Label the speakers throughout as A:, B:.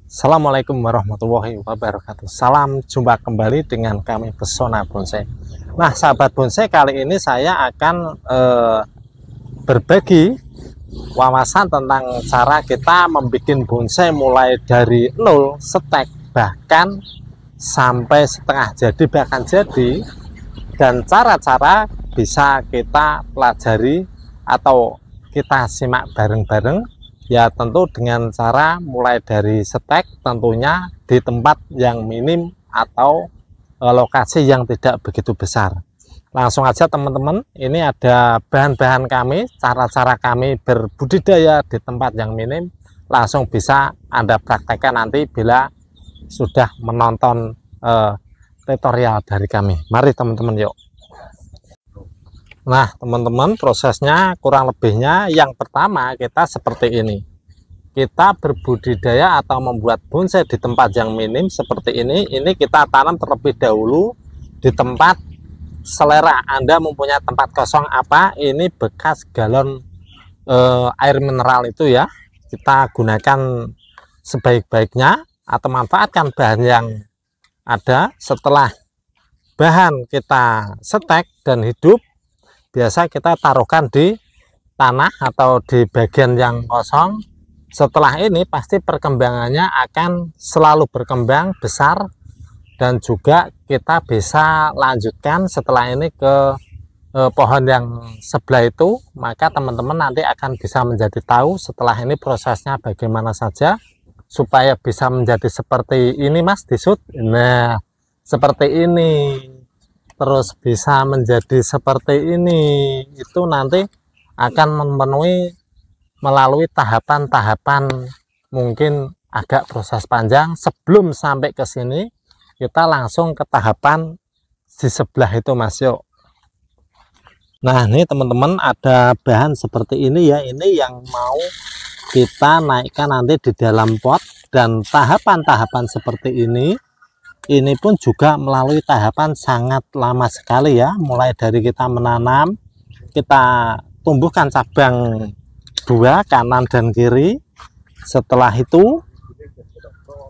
A: Assalamualaikum warahmatullahi wabarakatuh. Salam jumpa kembali dengan kami Pesona Bonsai. Nah, sahabat bonsai, kali ini saya akan berbagi wawasan tentang cara kita membuat bonsai mulai dari nol, setek, bahkan sampai setengah jadi, bahkan jadi, dan cara-cara bisa kita pelajari atau kita simak bareng-bareng. Ya, tentu dengan cara mulai dari setek, tentunya di tempat yang minim atau lokasi yang tidak begitu besar. Langsung aja teman-teman, ini ada bahan-bahan kami, cara-cara kami berbudidaya di tempat yang minim. Langsung bisa Anda praktekkan nanti bila sudah menonton tutorial dari kami. Mari teman-teman, yuk. Nah teman-teman, prosesnya kurang lebihnya yang pertama kita seperti ini. Kita berbudidaya atau membuat bonsai di tempat yang minim seperti ini kita tanam terlebih dahulu di tempat selera Anda mempunyai tempat kosong apa, ini bekas galon air mineral itu ya, kita gunakan sebaik-baiknya atau manfaatkan bahan yang ada. Setelah bahan kita setek dan hidup, biasa kita taruhkan di tanah atau di bagian yang kosong. Setelah ini pasti perkembangannya akan selalu berkembang besar, dan juga kita bisa lanjutkan setelah ini ke pohon yang sebelah itu. Maka teman-teman nanti akan bisa menjadi tahu setelah ini prosesnya bagaimana saja supaya bisa menjadi seperti ini, Mas Disut. Nah, seperti ini, terus bisa menjadi seperti ini, itu nanti akan memenuhi melalui tahapan-tahapan, mungkin agak proses panjang. Sebelum sampai ke sini kita langsung ke tahapan di sebelah itu, Mas. Yuk. Nah, ini teman-teman ada bahan seperti ini ya, ini yang mau kita naikkan nanti di dalam pot. Dan tahapan-tahapan seperti ini pun juga melalui tahapan sangat lama sekali ya, mulai dari kita menanam, kita tumbuhkan cabang dua, kanan dan kiri. Setelah itu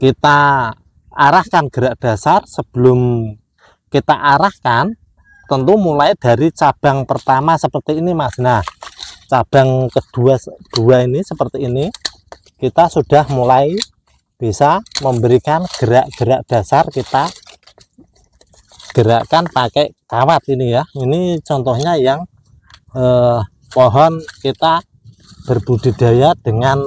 A: kita arahkan gerak dasar. Sebelum kita arahkan, tentu mulai dari cabang pertama seperti ini, Mas. Nah, cabang kedua ini seperti ini, kita sudah mulai bisa memberikan gerak-gerak dasar. Kita gerakkan pakai kawat ini ya. Ini contohnya yang pohon kita berbudidaya dengan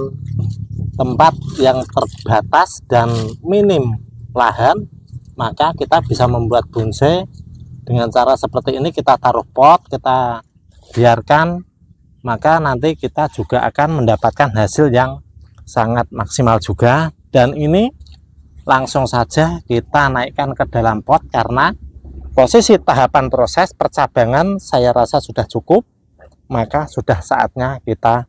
A: tempat yang terbatas dan minim lahan, maka kita bisa membuat bonsai dengan cara seperti ini. Kita taruh pot, kita biarkan, maka nanti kita juga akan mendapatkan hasil yang sangat maksimal juga. Dan ini langsung saja kita naikkan ke dalam pot, karena posisi tahapan proses percabangan saya rasa sudah cukup, maka sudah saatnya kita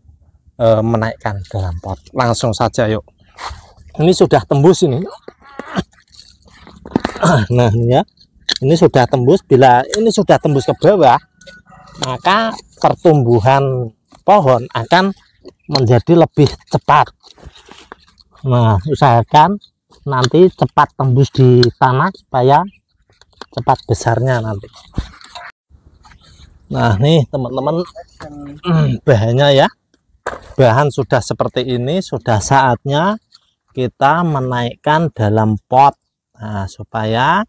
A: menaikkan dalam pot. Langsung saja yuk. Ini sudah tembus ini. Nah ya, ini sudah tembus. Bila ini sudah tembus ke bawah, maka pertumbuhan pohon akan menjadi lebih cepat. Nah, usahakan nanti cepat tembus di tanah supaya cepat besarnya nanti. Nah, nih teman-teman, bahannya ya. Bahan sudah seperti ini, sudah saatnya kita menaikkan dalam pot. Nah, supaya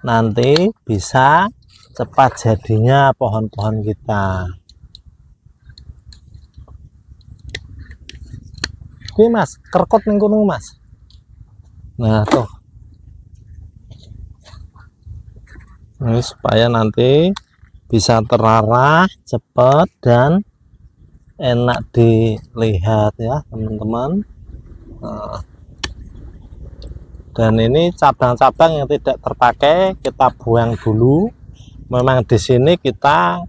A: nanti bisa cepat jadinya pohon-pohon kita. Oke, Mas, kerkot ning kono, Mas. Nah, tuh. Ini supaya nanti bisa terarah cepat dan enak dilihat ya, teman-teman. Nah, dan ini cabang-cabang yang tidak terpakai kita buang dulu. Memang di sini kita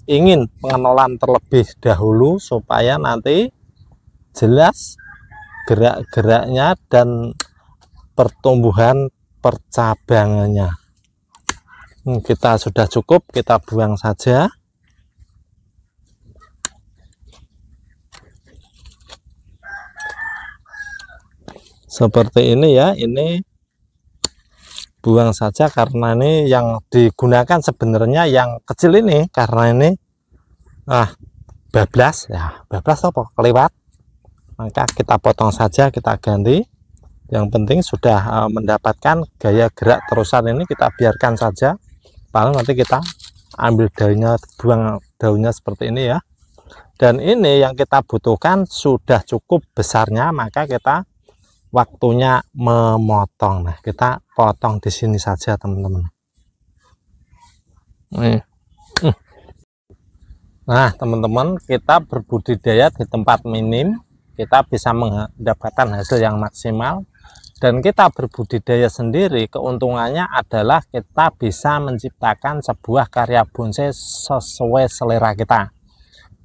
A: ingin pengenalan terlebih dahulu supaya nanti jelas gerak-geraknya dan pertumbuhan percabangannya. Kita sudah cukup, kita buang saja. seperti ini ya. Ini buang saja karena ini yang digunakan sebenarnya yang kecil ini, karena ini bablas ya, bablas apa kelewat, maka kita potong saja, kita ganti. Yang penting sudah mendapatkan gaya gerak terusan ini, kita biarkan saja. Paling nanti kita ambil daunnya, buang daunnya seperti ini ya. Dan ini yang kita butuhkan sudah cukup besarnya, maka kita waktunya memotong. Nah, kita potong di sini saja teman-teman. Nah teman-teman, kita berbudidaya di tempat minim, kita bisa mendapatkan hasil yang maksimal. Dan kita berbudidaya sendiri, keuntungannya adalah kita bisa menciptakan sebuah karya bonsai sesuai selera kita.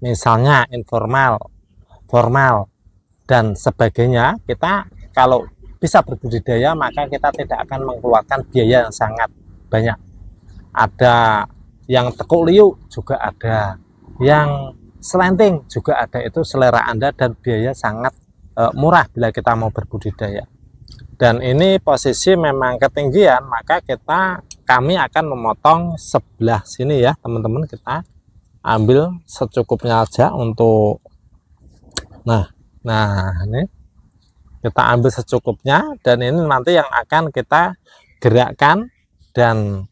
A: Misalnya informal, formal, dan sebagainya. Kita kalau bisa berbudidaya, maka kita tidak akan mengeluarkan biaya yang sangat banyak. Ada yang tekuk liuk juga ada, yang selenting juga ada, itu selera Anda, dan biaya sangat murah bila kita mau berbudidaya. Dan ini posisi memang ketinggian, maka kami akan memotong sebelah sini ya teman-teman. Kita ambil secukupnya aja untuk nah ini kita ambil secukupnya, dan ini nanti yang akan kita gerakkan. Dan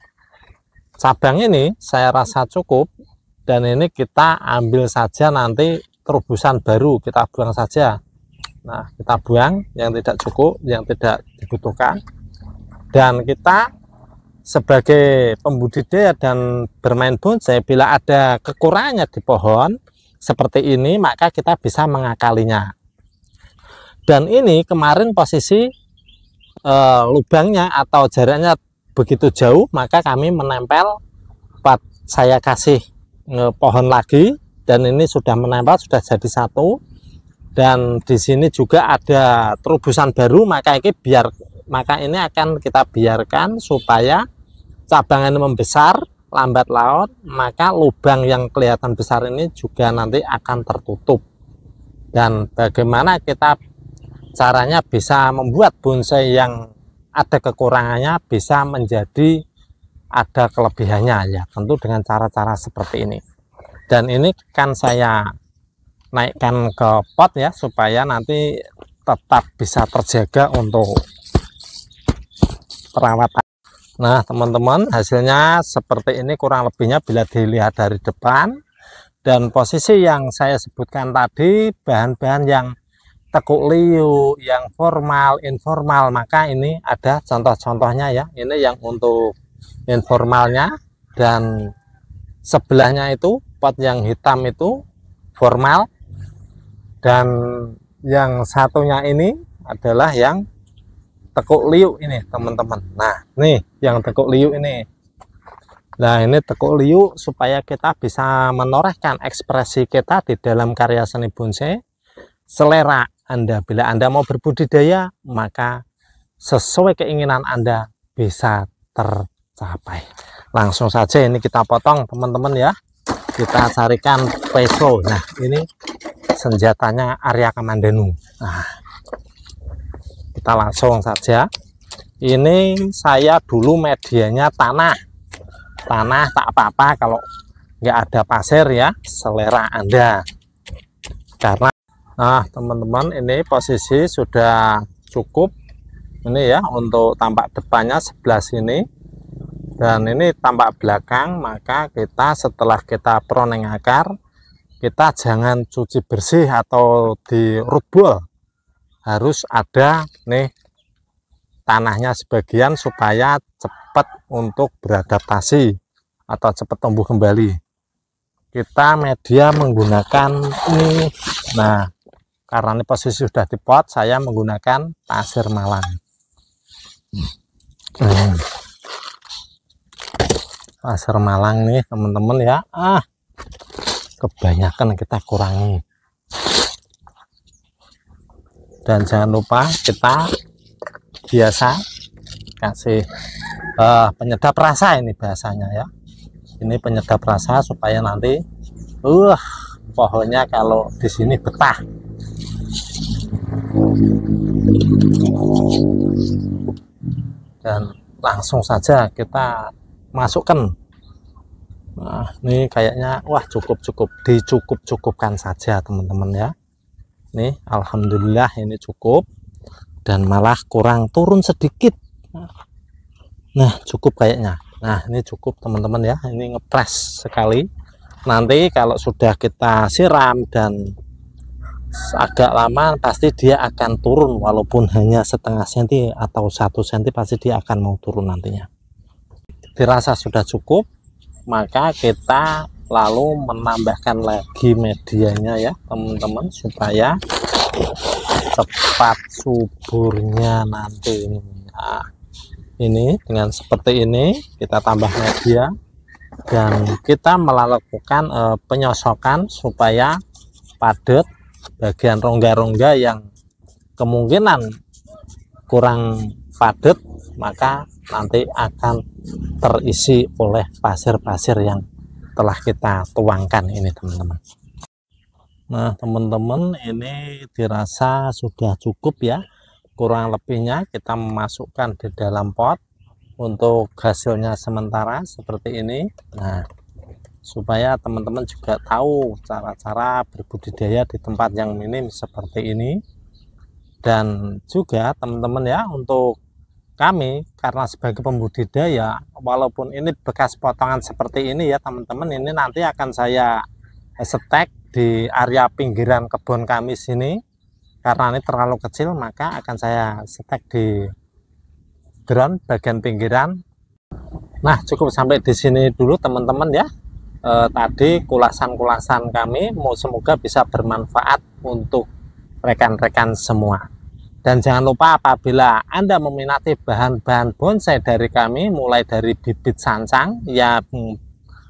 A: cabang ini saya rasa cukup, dan ini kita ambil saja, nanti terobosan baru kita buang saja. Nah, kita buang yang tidak cukup, yang tidak dibutuhkan. Dan kita sebagai pembudidaya dan bermain bonsai, bila ada kekurangannya di pohon seperti ini, maka kita bisa mengakalinya. Dan ini kemarin posisi lubangnya atau jaraknya begitu jauh, maka kami menempel, saya kasih pohon lagi, dan ini sudah menempel, sudah jadi satu. Dan di sini juga ada terobosan baru, maka ini akan kita biarkan supaya cabang ini membesar lambat laun, maka lubang yang kelihatan besar ini juga nanti akan tertutup. Dan bagaimana kita caranya bisa membuat bonsai yang ada kekurangannya bisa menjadi ada kelebihannya ya, tentu dengan cara-cara seperti ini. Dan ini kan saya naikkan ke pot ya, supaya nanti tetap bisa terjaga untuk perawatan. Nah teman-teman, hasilnya seperti ini kurang lebihnya bila dilihat dari depan. Dan posisi yang saya sebutkan tadi, bahan-bahan yang tekuk liu, yang formal, informal, maka ini ada contoh-contohnya ya. Ini yang untuk informalnya, dan sebelahnya itu pot yang hitam itu formal, dan yang satunya ini adalah yang tekuk liu ini teman-teman. Nah nih yang tekuk liu ini. Nah ini tekuk liu supaya kita bisa menorehkan ekspresi kita di dalam karya seni bonsai. Selera Anda bila Anda mau berbudidaya, maka sesuai keinginan Anda bisa tercapai. Langsung saja ini kita potong teman-teman ya. Kita carikan peso. Nah ini senjatanya Arya Kamandanu. Nah, kita langsung saja. Ini saya dulu medianya tanah tak apa-apa kalau nggak ada pasir ya, selera Anda. Karena nah teman-teman, ini posisi sudah cukup ini ya, untuk tampak depannya sebelah sini, dan ini tampak belakang. Maka kita setelah kita pruning akar, kita jangan cuci bersih atau di root ball, harus ada nih tanahnya sebagian supaya cepat untuk beradaptasi atau cepat tumbuh kembali. Kita media menggunakan ini. Nah karena ini posisi sudah di pot, saya menggunakan pasir malang. Pasir malang nih teman-teman ya. Kebanyakan kita kurangi. Dan jangan lupa kita biasa kasih penyedap rasa, ini bahasanya ya. Ini penyedap rasa supaya nanti pohonnya kalau di sini betah. Dan langsung saja kita masukkan. Nah, ini kayaknya wah cukup dicukup-cukupkan saja teman-teman ya. Nih alhamdulillah ini cukup, dan malah kurang turun sedikit. Nah cukup kayaknya. Nah ini cukup teman-teman ya, ini ngepres sekali. Nanti kalau sudah kita siram dan agak lama pasti dia akan turun, walaupun hanya setengah senti atau 1 senti pasti dia akan mau turun nantinya. Dirasa sudah cukup, maka kita lalu menambahkan lagi medianya ya teman-teman, supaya cepat suburnya nanti. Nah, ini dengan seperti ini kita tambah media dan kita melakukan penyosokan supaya padat bagian rongga-rongga yang kemungkinan kurang padat, maka nanti akan terisi oleh pasir-pasir yang telah kita tuangkan ini teman-teman. Nah teman-teman, ini dirasa sudah cukup ya. Kurang lebihnya kita memasukkan di dalam pot untuk hasilnya sementara seperti ini. Nah supaya teman-teman juga tahu cara-cara berbudidaya di tempat yang minim seperti ini. Dan juga teman-teman ya, untuk kami karena sebagai pembudidaya, walaupun ini bekas potongan seperti ini ya teman-teman, ini nanti akan saya stek di area pinggiran kebun kami sini. Karena ini terlalu kecil, maka akan saya stek di ground bagian pinggiran. Nah cukup sampai di sini dulu teman-teman ya. Tadi kulasan-kulasan kami, semoga bisa bermanfaat untuk rekan-rekan semua. Dan jangan lupa apabila Anda meminati bahan-bahan bonsai dari kami, mulai dari bibit sancang yang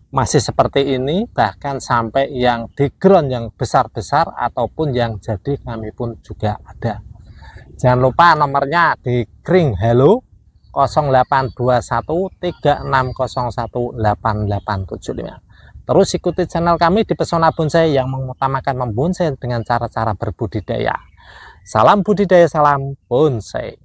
A: masih seperti ini, bahkan sampai yang di ground yang besar-besar ataupun yang jadi, kami pun juga ada. Jangan lupa nomornya di Kring Halo 082136018875. Terus ikuti channel kami di Pesona Bonsai yang mengutamakan membonsai dengan cara-cara berbudidaya. Salam budidaya, salam bonsai.